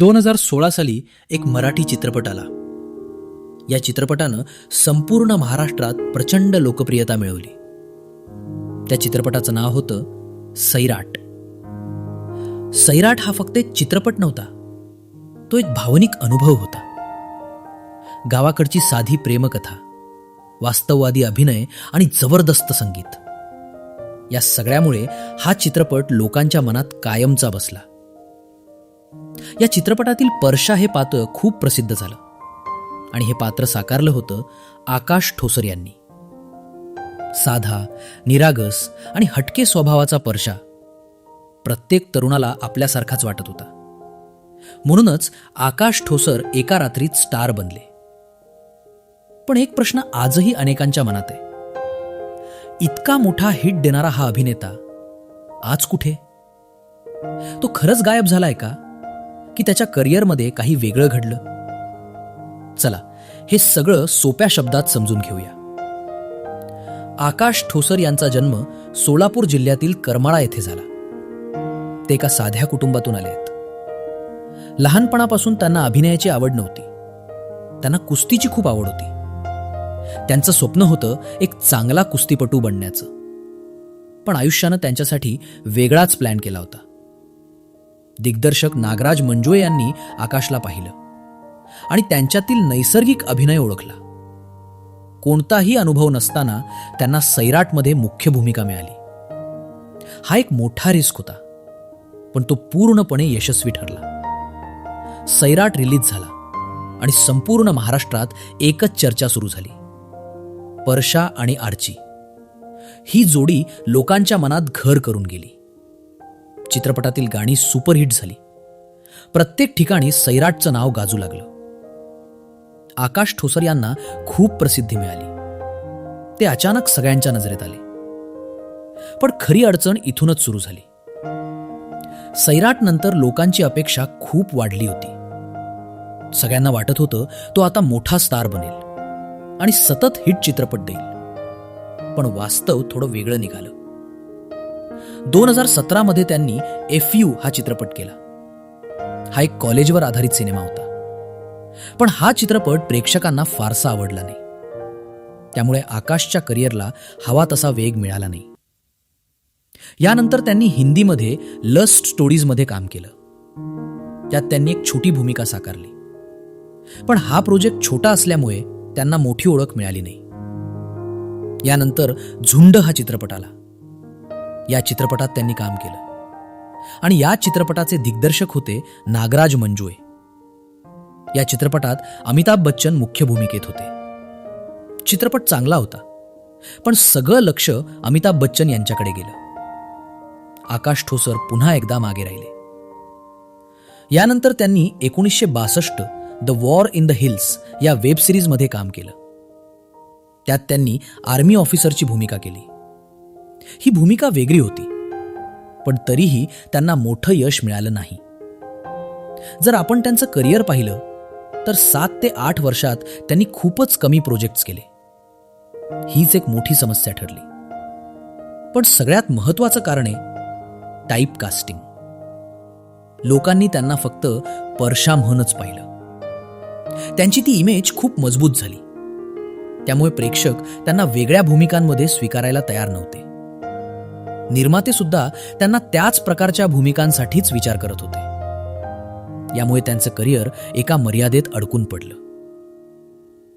2016 साली एक मराठी चित्रपट आला. या चित्रपटानं संपूर्ण महाराष्ट्रात प्रचंड लोकप्रियता मिळवली. त्या चित्रपटाचं नाव होतं सैराट. सैराट हा फक्त एक चित्रपट नव्हता, तो एक भावनिक अनुभव होता. गावाकडची साधी प्रेमकथा, वास्तववादी अभिनय आणि जबरदस्त संगीत, या सगळ्यामुळे हा चित्रपट लोकांच्या मनात कायमचा बसला. या चित्रपटातील परशा हे पात्र खूप प्रसिद्ध झालं आणि हे पात्र साकारलं होतं आकाश ठोसर यांनी. साधा, निरागस आणि हटके स्वभावाचा परशा प्रत्येक तरुणाला आपल्यासारखाच वाटत होता. म्हणूनच आकाश ठोसर एका रात्रीत स्टार बनले. पण एक प्रश्न आजही अनेकांच्या मनात आहे. इतका मोठा हिट देणारा हा अभिनेता आज कुठे? तो खरंच गायब झालाय का, की त्याच्या करिअरमध्ये काही वेगळं घडलं? चला, हे सगळं सोप्या शब्दात समजून घेऊया. आकाश ठोसर यांचा जन्म सोलापूर जिल्ह्यातील करमाळा येथे झाला. ते एका साध्या कुटुंबातून आले आहेत. लहानपणापासून त्यांना अभिनयाची आवड नव्हती, त्यांना कुस्तीची खूप आवड होती. त्यांचं स्वप्न होतं एक चांगला कुस्तीपटू बनण्याचं. पण आयुष्यानं त्यांच्यासाठी वेगळाच प्लॅन केला होता. दिग्दर्शक नागराज मंजुळे यांनी आकाशला पाहिलं आणि त्यांच्यातील नैसर्गिक अभिनय ओळखला. कोणताही अनुभव नसताना त्यांना सैराटमध्ये मुख्य भूमिका मिळाली. हा एक मोठा रिस्क होता, पण तो पूर्णपणे यशस्वी ठरला. सैराट रिलीज झाला आणि संपूर्ण महाराष्ट्रात एकच चर्चा सुरू झाली. परशा आणि आर्ची ही जोडी लोकांच्या मनात घर करून गेली. चित्रपटातील गाणी सुपरहिट झाली. प्रत्येक ठिकाणी सैराटचं नाव गाजू लागलं. आकाश ठोसर यांना खूप प्रसिद्धी मिळाली. ते अचानक सगळ्यांच्या नजरेत आले. पण खरी अडचण इथूनच सुरू झाली. सैराट नंतर लोकांची अपेक्षा खूप वाढली होती. सगळ्यांना वाटत होतं तो आता मोठा स्टार बनेल आणि सतत हिट चित्रपट देईल. पण वास्तव थोडं वेगळं निघालं. 2017 मध्ये त्यांनी FU हा चित्रपट केला. हा एक कॉलेजवर आधारित सिनेमा होता. पण हा चित्रपट प्रेक्षकांना फारसा आवडला नाही. त्यामुळे आकाशच्या करिअरला हवा तसा वेग मिळाला नाही. यानंतर त्यांनी हिंदीमध्ये लस्ट स्टोरीजमध्ये काम केलं. त्यात त्यांनी एक छोटी भूमिका साकारली. पण हा प्रोजेक्ट छोटा असल्यामुळे त्यांना मोठी ओळख मिळाली नाही. यानंतर झुंड हा चित्रपट आला. या चित्रपटात त्यांनी काम केलं आणि या चित्रपटाचे दिग्दर्शक होते नागराज मंजुळे. या चित्रपटात अमिताभ बच्चन मुख्य भूमिकेत होते. चित्रपट चांगला होता, पण सगळं लक्ष अमिताभ बच्चन यांच्याकडे गेलं. आकाश ठोसर पुन्हा एकदा मागे राहिले. यानंतर त्यांनी 1962 the war in the hills या वेब सिरीजमध्ये काम केलं. त्यात त्यांनी आर्मी ऑफिसरची भूमिका केली. ही भूमिका वेगळी होती, पण तरीही त्यांना मोठं यश मिळालं नाही. जर आपण त्यांचं करिअर पाहिलं तर 7 ते 8 वर्षात त्यांनी खूपच कमी प्रोजेक्ट्स केले. हीच एक मोठी समस्या ठरली. पण सगळ्यात महत्त्वाचं कारण आहे टाईप कास्टिंग. लोकांनी त्यांना फक्त परशा म्हणूनच पाहिलं. त्यांची ती इमेज खूप मजबूत झाली. त्यामुळे प्रेक्षक त्यांना वेगळ्या भूमिकांमध्ये स्वीकारायला तयार नव्हते. निर्माते सुद्धा त्यांना त्याच प्रकारच्या भूमिकांसाठीच विचार करत होते. यामुळे त्यांचं करिअर एका मर्यादेत अडकून पडलं.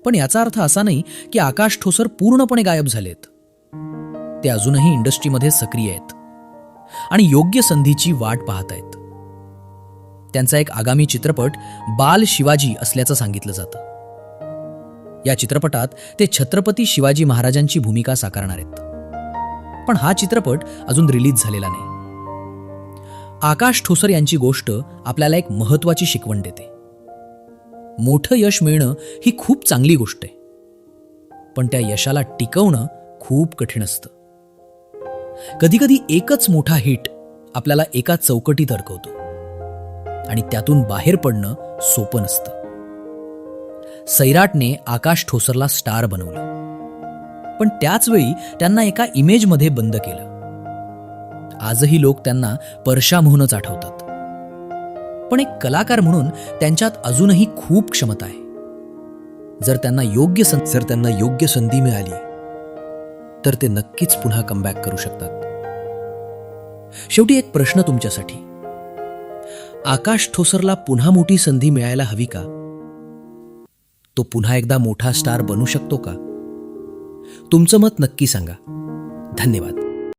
पण याचा अर्थ असा नाही की आकाश ठोसर पूर्णपणे गायब झालेत. ते अजूनही इंडस्ट्रीमध्ये सक्रिय आहेत आणि योग्य संधीची वाट पाहत आहेत. त्यांचा एक आगामी चित्रपट बाल शिवाजी असल्याचं सांगितलं जातं. या चित्रपटात ते छत्रपती शिवाजी महाराजांची भूमिका साकारणार आहेत. पण हा चित्रपट अजून रिलीज झालेला नाही. आकाश ठोसर यांची गोष्ट आपल्याला एक महत्त्वाची शिकवण देते. मोठं यश मिळणं ही खूप चांगली गोष्ट आहे, पण त्या यशाला टिकवणं खूप कठीण असतं. कधीकधी एकच मोठा हिट आपल्याला एका चौकटीत अडकवतो आणि त्यातून बाहेर पडणं सोपं नसतं. सैराटने आकाश ठोसरला स्टार बनवलं, पण त्याच वेळी त्यांना एका इमेजमध्ये बंद केलं. आजही लोक त्यांना परशा म्हणूनच आठवतात. पण एक कलाकार म्हणून त्यांच्यात अजूनही खूप क्षमता आहे. जर त्यांना योग्य संधी मिळाली तर ते नक्कीच पुन्हा कमबॅक करू शकतात. शेवटी एक प्रश्न तुमच्यासाठी. आकाश ठोसरला पुन्हा मोठी संधी मिळायला हवी का? तो पुन्हा एकदा मोठा स्टार बनू शकतो का? तुमचं मत नक्की सांगा. धन्यवाद.